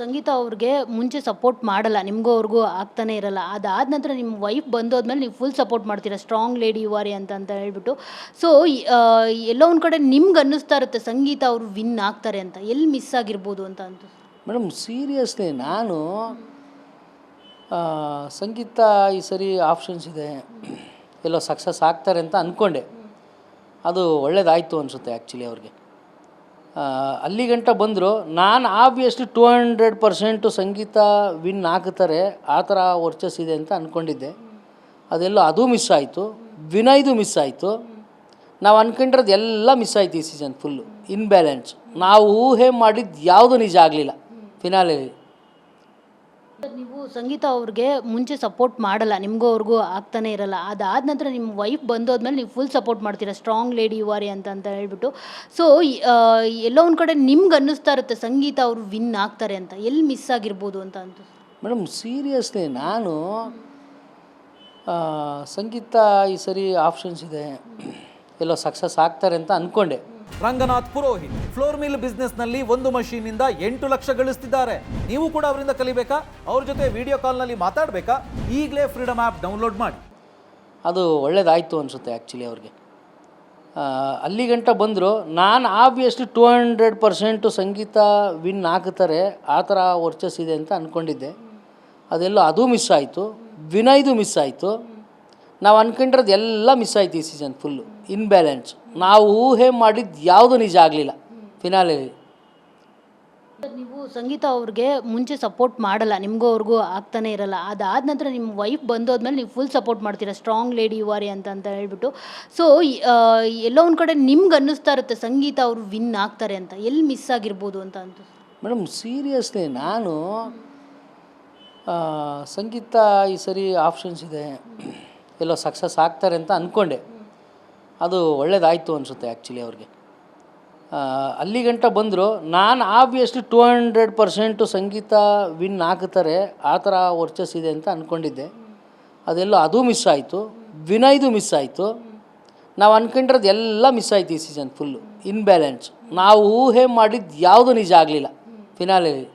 ಸಂಗೀತ ಅವ್ರಿಗೆ ಮುಂಚೆ ಸಪೋರ್ಟ್ ಮಾಡಲ್ಲ. ನಿಮಗೂ ಅವ್ರಿಗೂ ಆಗ್ತಾನೆ ಇರಲ್ಲ. ಅದಾದ ನಂತರ ನಿಮ್ಮ ವೈಫ್ ಬಂದೋದ್ಮೇಲೆ ನೀವು ಫುಲ್ ಸಪೋರ್ಟ್ ಮಾಡ್ತೀರಾ. ಸ್ಟ್ರಾಂಗ್ ಲೇಡಿ ಯು ಆರ್ ಅಂತ ಹೇಳ್ಬಿಟ್ಟು. ಸೊ, ಎಲ್ಲೋ ಒಂದು ಕಡೆ ನಿಮ್ಗೆ ಅನ್ನಿಸ್ತಾ ಇರುತ್ತೆ ಸಂಗೀತ ಅವರು ವಿನ್ ಆಗ್ತಾರೆ ಅಂತ. ಎಲ್ಲಿ ಮಿಸ್ ಆಗಿರ್ಬೋದು ಅಂತ. ಮೇಡಮ್ ಸೀರಿಯಸ್ಲಿ ನಾನು ಸಂಗೀತ ಈ ಸರಿ ಆಪ್ಷನ್ಸ್ ಇದೆ, ಎಲ್ಲೋ ಸಕ್ಸಸ್ ಆಗ್ತಾರೆ ಅಂತ ಅಂದ್ಕೊಂಡೆ. ಅದು ಒಳ್ಳೇದಾಯಿತು ಅನಿಸುತ್ತೆ ಆ್ಯಕ್ಚುಲಿ ಅವ್ರಿಗೆ. ಅಲ್ಲಿಗಂಟ ಬಂದರು. ನಾನು ಆಬ್ವಿಯಸ್ಲಿ 200% ಸಂಗೀತ ವಿನ್ ಆಗ್ತಾರೆ ಆ ಥರ ವರ್ಚಸ್ ಇದೆ ಅಂತ ಅಂದ್ಕೊಂಡಿದ್ದೆ. ಅದೆಲ್ಲೋ ಅದು ಮಿಸ್ ಆಯಿತು, ವಿನಯ್ದು ಮಿಸ್ ಆಯಿತು. ನಾವು ಅಂದ್ಕೊಂಡಿರೋದು ಎಲ್ಲ ಮಿಸ್ ಆಯಿತು ಈ ಸೀಸನ್ ಫುಲ್ಲು. ಇನ್ಬ್ಯಾಲೆನ್ಸ್. ನಾವು ಊಹೆ ಮಾಡಿದ್ದು ಯಾವುದು ನಿಜ ಆಗಲಿಲ್ಲ ಫಿನಾಲೆಯಲ್ಲಿ. ನೀವು ಸಂಗೀತ ಅವ್ರಿಗೆ ಮುಂಚೆ ಸಪೋರ್ಟ್ ಮಾಡಲ್ಲ. ನಿಮಗೂ ಅವ್ರಿಗೂ ಆಗ್ತಾನೆ ಇರಲ್ಲ. ಅದಾದ ನಂತರ ನಿಮ್ಮ ವೈಫ್ ಬಂದೋದ್ಮೇಲೆ ನೀವು ಫುಲ್ ಸಪೋರ್ಟ್ ಮಾಡ್ತೀರಾ. ಸ್ಟ್ರಾಂಗ್ ಲೇಡಿ ಯು ಆರ್ ಅಂತ ಹೇಳ್ಬಿಟ್ಟು. ಸೊ, ಎಲ್ಲೋ ಒಂದು ಕಡೆ ನಿಮ್ಗೆ ಅನ್ನಿಸ್ತಾ ಇರುತ್ತೆ ಸಂಗೀತ ಅವರು ವಿನ್ ಆಗ್ತಾರೆ ಅಂತ. ಎಲ್ಲಿ ಮಿಸ್ ಆಗಿರ್ಬೋದು ಅಂತ. ಮೇಡಮ್ ಸೀರಿಯಸ್ಲಿ ನಾನು ಸಂಗೀತ ಈ ಸರಿ ಆಪ್ಷನ್ಸ್ ಇದೆ, ಎಲ್ಲೋ ಸಕ್ಸಸ್ ಆಗ್ತಾರೆ ಅಂತ ಅಂದ್ಕೊಂಡೆ. ರಂಗನಾಥ್ ಪುರೋಹಿತ್ ಫ್ಲೋರ್ ಮಿಲ್ ಬಿಸ್ನೆಸ್ನಲ್ಲಿ 1 ಮಷೀನಿಂದ 8 ಲಕ್ಷ ಗಳಿಸ್ತಿದ್ದಾರೆ. ನೀವು ಕೂಡ ಅವರಿಂದ ಕಲಿಬೇಕಾ? ಅವ್ರ ಜೊತೆ ವಿಡಿಯೋ ಕಾಲ್ನಲ್ಲಿ ಮಾತಾಡಬೇಕಾ? ಈಗಲೇ ಫ್ರೀಡಮ್ ಆ್ಯಪ್ ಡೌನ್ಲೋಡ್ ಮಾಡಿ. ಅದು ಒಳ್ಳೇದಾಯಿತು ಅನಿಸುತ್ತೆ ಆ್ಯಕ್ಚುಲಿ ಅವ್ರಿಗೆ. ಅಲ್ಲಿಗಂಟ ಬಂದರು. ನಾನು ಆಬ್ವಿಯಸ್ಲಿ 200% ಸಂಗೀತ ವಿನ್ ಆಗ್ತಾರೆ ಆ ಥರ ವರ್ಚಸ್ ಇದೆ ಅಂತ ಅಂದ್ಕೊಂಡಿದ್ದೆ. ಅದೆಲ್ಲೋ ಅದು ಮಿಸ್ ಆಯಿತು, ವಿನಯ್ದು ಮಿಸ್ ಆಯಿತು. ನಾವು ಅಂದ್ಕೊಂಡಿರೋದು ಎಲ್ಲ ಮಿಸ್ ಆಯಿತು ಈ ಸೀಸನ್ ಫುಲ್ಲು. ಇನ್ಬ್ಯಾಲೆನ್ಸ್. ನಾವು ಊಹೆ ಮಾಡಿದ್ದು ಯಾವುದು ನಿಜ ಆಗಲಿಲ್ಲ ಫಿನಾಲೆಯಲ್ಲಿ. ನೀವು ಸಂಗೀತ ಅವ್ರಿಗೆ ಮುಂಚೆ ಸಪೋರ್ಟ್ ಮಾಡಲ್ಲ. ನಿಮಗೂ ಅವ್ರಿಗೂ ಆಗ್ತಾನೆ ಇರಲ್ಲ. ಅದಾದ ನಂತರ ನಿಮ್ಮ ವೈಫ್ ಬಂದೋದ್ಮೇಲೆ ನೀವು ಫುಲ್ ಸಪೋರ್ಟ್ ಮಾಡ್ತೀರಾ. ಸ್ಟ್ರಾಂಗ್ ಲೇಡಿ ಯು ಆರ್ ಅಂತ ಹೇಳ್ಬಿಟ್ಟು. ಸೊ, ಎಲ್ಲೋ ಒಂದು ಕಡೆ ನಿಮ್ಗೆ ಅನ್ನಿಸ್ತಾ ಇರುತ್ತೆ ಸಂಗೀತ ಅವರು ವಿನ್ ಆಗ್ತಾರೆ ಅಂತ. ಎಲ್ಲಿ ಮಿಸ್ ಆಗಿರ್ಬೋದು ಅಂತ. ಮೇಡಮ್ ಸೀರಿಯಸ್ಲಿ ನಾನು ಸಂಗೀತ ಈ ಸರಿ ಆಪ್ಷನ್ಸ್ ಇದೆ, ಎಲ್ಲೋ ಸಕ್ಸಸ್ ಆಗ್ತಾರೆ ಅಂತ ಅಂದ್ಕೊಂಡೆ. ಅದು ಒಳ್ಳೇದಾಯಿತು ಅನಿಸುತ್ತೆ ಆ್ಯಕ್ಚುಲಿ ಅವ್ರಿಗೆ. ಅಲ್ಲಿಗಂಟ ಬಂದರು. ನಾನು ಆಬ್ವಿಯಸ್ಲಿ 200% ಸಂಗೀತ ವಿನ್ ಆಗ್ತಾರೆ ಆ ಥರ ವರ್ಚಸ್ ಇದೆ ಅಂತ ಅಂದ್ಕೊಂಡಿದ್ದೆ. ಅದೆಲ್ಲೋ ಅದು ಮಿಸ್ ಆಯಿತು, ವಿನಯ್ದು ಮಿಸ್ ಆಯಿತು. ನಾವು ಅಂದ್ಕೊಂಡಿರೋದು ಎಲ್ಲ ಮಿಸ್ ಆಯಿತು ಈ ಸೀಸನ್ ಫುಲ್ಲು. ಇನ್ಬ್ಯಾಲೆನ್ಸ್. ನಾವು ಊಹೆ ಮಾಡಿದ್ದು ಯಾವುದು ನಿಜ ಆಗಲಿಲ್ಲ ಫಿನಾಲೆಯಲ್ಲಿ.